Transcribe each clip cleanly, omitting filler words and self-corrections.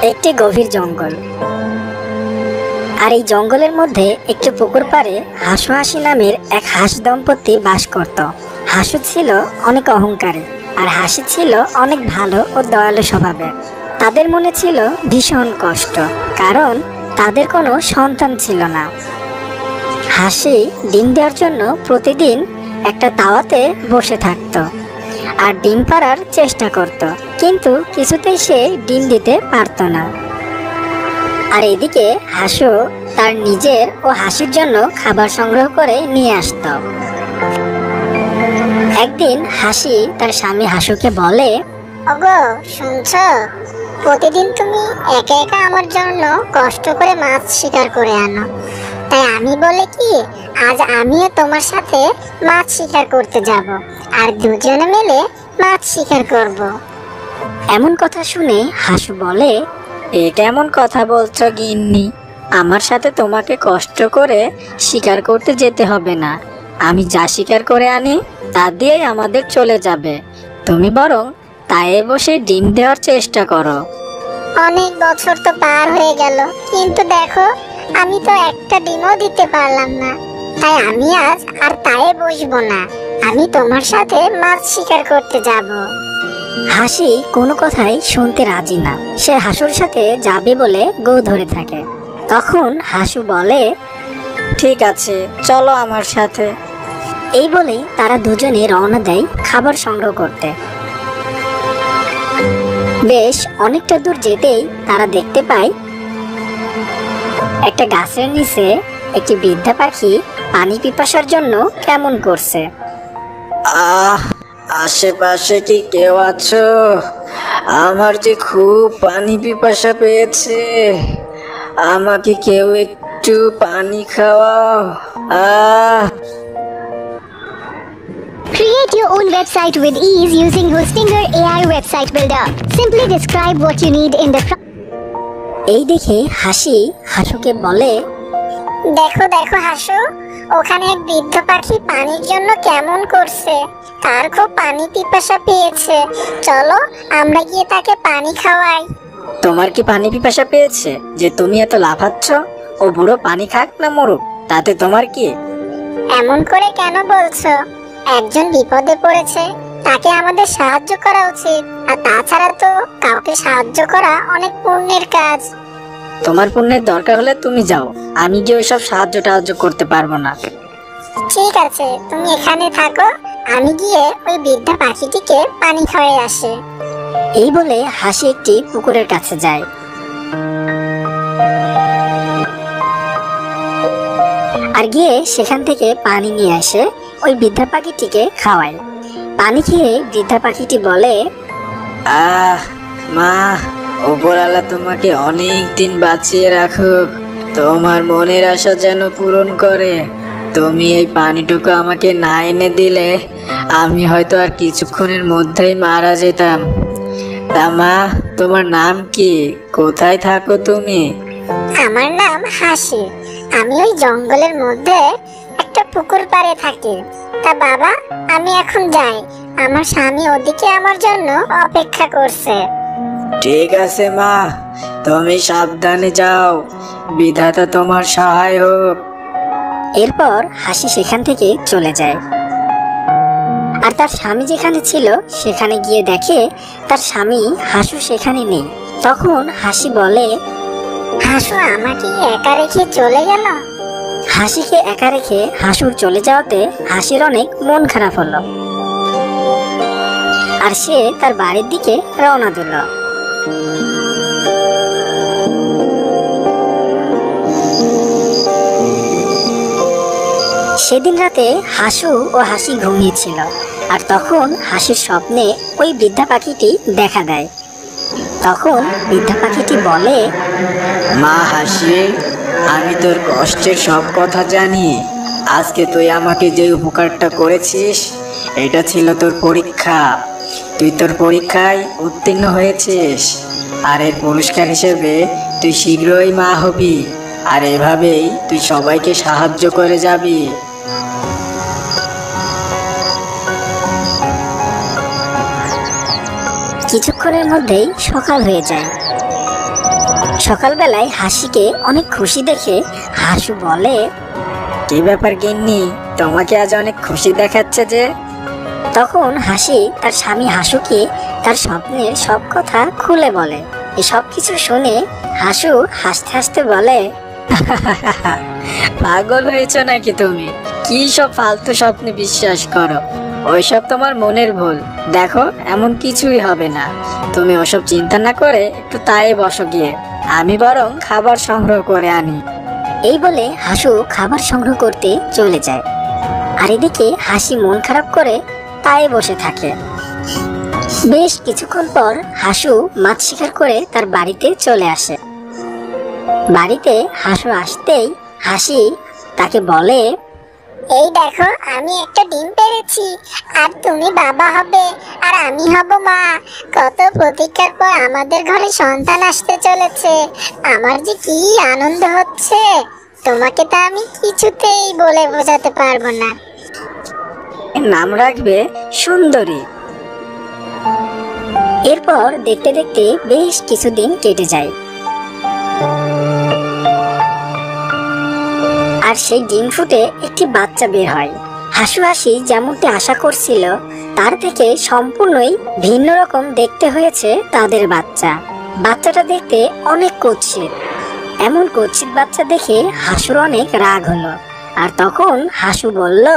একটি গভীর জঙ্গল। আর এই জঙ্গলের মধ্যে একটি পুকুর পাড়ে হাসু হাসি নামের এক হাঁস দম্পতি বাস করত। হাসু ছিল অনেক অহংকারী আর হাসি ছিল অনেক ভালো ও দয়ালু স্বভাবের। তাদের মনে ছিল ভীষণ কষ্ট, কারণ তাদের কোনো সন্তান ছিল না। হাসি ডিম দেওয়ার জন্য প্রতিদিন একটা তাওয়াতে বসে থাকত আর ডিম পাড়ার চেষ্টা করত, কিন্তু কিছুতেই সে ডিম দিতে পারত না। আর এদিকে হাসু তার নিজের ও হাসির জন্য খাবার সংগ্রহ করে নিয়ে আসত। একদিন হাসি তার স্বামী হাসুকে বলে, ওগো শুনছো, প্রতিদিন তুমি একা একা আমার জন্য কষ্ট করে মাছ শিকার করে আনো, তাই আমি বলে কি আজ আমিও তোমার সাথে মাছ শিকার করতে যাব, আর দুজনে মিলে মাছ শিকার করব। এমন কথা শুনে হাসু বলে, এ কেমন কথা বলছো গিন্নি? আমার সাথে তোমাকে কষ্ট করে শিকার করতে যেতে হবে না। আমি যা শিকার করে আনি তা দিয়েই আমাদের চলে যাবে। তুমি বরং তায়ে বসে ডিম দেওয়ার চেষ্টা করো। অনেক বছর তো পার হয়ে গেল, কিন্তু দেখো আমি তো একটা ডিমও দিতে পারলাম না, তাই আমি আজ আর তায়ে বসবো না, আমি তোমার সাথে মাছ শিকার করতে যাব। হাসি কোনো কথাই শুনতে রাজি না। সে হাসুর সাথে যাবে বলে গো ধরে থাকে। তখন হাসু বলে, ঠিক আছে, চলো আমার সাথে। এই বলেই তারা দুজনে রওনা দেয় খাবার সংগ্রহ করতে। বেশ অনেকটা দূর যেতেই তারা দেখতে পায় একটা গাছের নিচে একটি বৃদ্ধা পাখি পানি পিপাসার জন্য কেমন করছে। আশেপাশে কি কেউ আছো? আমার যে খুব পানি পিপাসা পেয়েছে, আমাকে কেউ একটু পানি খাওয়াও। Create your own website with ease using Hostinger AI website builder. Simply describe what you need in the এই দেখে হাসি হাসুকে বলে, দেখো দেখো হাসু, ওখানে এক বৃদ্ধ পাখি পানির জন্য কেমন করছে, তার খুব পানি পিপাসা পেয়েছে, চলো আমরা গিয়ে তাকে পানি খাওয়াই। তোমার কি পানি পিপাসা পেয়েছে যে তুমি এত লাফাচ্ছ? ও বুড়ো পানি খাক না মরুক, তাতে তোমার কি? এমন করে কেন বলছো? একজন বিপদে পড়েছে, তাকে আমাদের সাহায্য করা উচিত, আর তাছাড়া তো কাউকে সাহায্য করা অনেক পুণ্যের কাজ। তোমার পুণ্যের দরকার হলে তুমি যাও, আমি গিয়ে ওইসব সাহায্য টাহায্য করতে পারবো না। ঠিক আছে, তুমি এখানে থাকো, আমি গিয়ে ওই বৃদ্ধা পাখিটিকে পানি খাওয়াই আসি। এই বলে হাসি একটি পুকুরের কাছে যায়। আর গিয়ে সেখান থেকে পানি নিয়ে আসে ওই বৃদ্ধা পাখিটিকে খাওয়ায়। পানি খেয়ে বৃদ্ধা পাখিটি বলে, মা, উপরওয়ালা তোমাকে অনেক দিন বাঁচিয়ে রাখুক, তোমার মনের আশা যেন পূরণ করে। তুমি এই পানিটুকু আমাকে না এনে দিলে আমি হয়তো আর কিছুক্ষণের মধ্যেই মারা যেতাম। তা মা, তোমার নাম কি? কোথায় থাকো তুমি? আমার নাম হাসি, আমি ওই জঙ্গলের মধ্যে একটা পুকুর পাড়ে থাকি। তা বাবা, আমি এখন যাই, আমার স্বামী ওদিকে আমার জন্য অপেক্ষা করছে। ঠিক আছে মা, তুমি সাবধানে যাও, বিধাতা তোমার সহায় হোক। এরপর হাসি সেখান থেকে চলে যায়। আর তার স্বামী যেখানে ছিল সেখানে গিয়ে দেখে তার স্বামী হাসু সেখানে নেই। তখন হাসি বলে, হাসু আমাকে একা রেখে চলে গেল। হাসিকে একা রেখে হাসুর চলে যাওয়াতে হাসির অনেক মন খারাপ হলো, আর সে তার বাড়ির দিকে রওনা দিল। সেদিন রাতে হাসু ও হাসি ঘুমিয়েছিল, আর তখন হাসির স্বপ্নে ওই বৃদ্ধা পাখিটি দেখা দেয়। তখন বৃদ্ধা পাখিটি বলে, মা হাসি, আমি তোর কষ্টের সব কথা জানি। আজকে তুই আমাকে যে উপকারটা করেছিস এটা ছিল তোর পরীক্ষা। তুই তোর পরীক্ষায় উত্তীর্ণ হয়েছিস, আর এর পুরস্কার হিসেবে তুই শীঘ্রই মা হবি, আর এভাবেই তুই সবাইকে সাহায্য করে যাবি। কিছুক্ষণের মধ্যেই সকাল হয়ে যায়। সকালবেলায় হাসিকে অনেক খুশি দেখে হাসু বলে, কি ব্যাপার গিন্নি, তোমাকে আজ অনেক খুশি দেখাচ্ছে যে? তখন হাসি তার স্বামী হাসুকে তার স্বপ্নের সব কথা খুলে বলে। এই সব কিছু শুনে হাসু হাসতে হাসতে বলে, পাগল হয়েছো নাকি তুমি? কি সব ফালতু স্বপ্নে বিশ্বাস করো? ওইসব তোমার মনের ভুল। দেখো, এমন কিছুই হবে না। তুমি ওসব চিন্তা না করে একটু তাই বসো গিয়ে, আমি বরং খাবার সংগ্রহ করে আনি। এই বলে হাসু খাবার সংগ্রহ করতে চলে যায়। আর এদিকে হাসি মন খারাপ করে তাই বসে থাকে। বেশ কিছুক্ষণ পর হাসু মাছ শিকার করে তার বাড়িতে চলে আসে। বাড়িতে হাসু আসতেই হাসি তাকে বলে, এই দেখো, আমি একটা ডিম পেড়েছি, আর তুমি বাবা হবে আর আমি হব মা। কত প্রতীক্ষার পর আমাদের ঘরে সন্তান আসতে চলেছে। আমার যে কি আনন্দ হচ্ছে, তোমাকে তা আমি কিছুতেই বলে বোঝাতে পারবো না। এর নাম রাখবে সুন্দরী। এরপর দেখতে দেখতে বেশ কিছুদিন কেটে যায়। আর সেই ডিম ফুটে একটি বাচ্চা বের হয়। হাসু হাসি যেমনটি আশা করছিল তার থেকে সম্পূর্ণই ভিন্ন রকম দেখতে হয়েছে তাদের বাচ্চা। বাচ্চাটা দেখতে অনেক কুৎসিত। এমন কুৎসিত বাচ্চা দেখে হাসুর অনেক রাগ হলো। আর তখন হাসু বলল,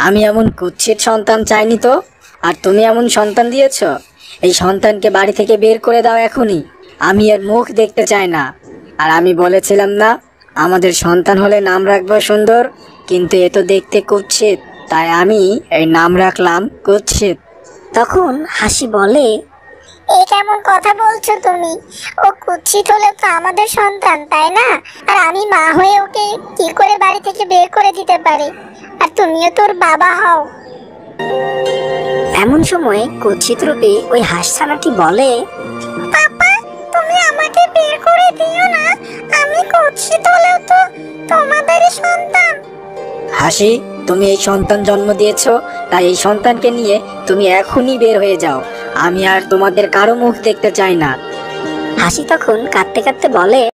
আমি এমন কুৎসিত সন্তান চাইনি তো, আর তুমি এমন সন্তান দিয়েছ। এই সন্তানকে বাড়ি থেকে বের করে দাও এখনই। আমি এর মুখ দেখতে চাই না। আর আমি বলেছিলাম না, আমাদের সন্তান হলে নাম রাখবো সুন্দর, কিন্তু এ তো দেখতে কুৎসিত, তাই আমি এই নাম রাখলাম কুৎসিত। তখন হাসি বলে, এই কেমন কথা বলছো তুমি? ও কুৎসিত হলে তো আমাদের সন্তান, তাই না? আর আমি মা হয়ে ওকে কি করে বাড়ি থেকে বের করে দিতে পারি? আর তুমিও তোর বাবা হও। এমন সময় কুৎসিত রূপে ওই হাঁসছানাটি বলে, পাপা, তুমি আমাকে বের করে দিও না। আমি কুৎসিত হলেও তো তোমাদেরই সন্তান। হাসি, তুমি এই সন্তান জন্ম দিয়েছো, তাই এই সন্তানকে নিয়ে তুমি এখনই বের হয়ে যাও। আমি আর তোমাদের কারো মুখ দেখতে চাই না। হাসি তখন কাঁদতে কাঁদতে বলে,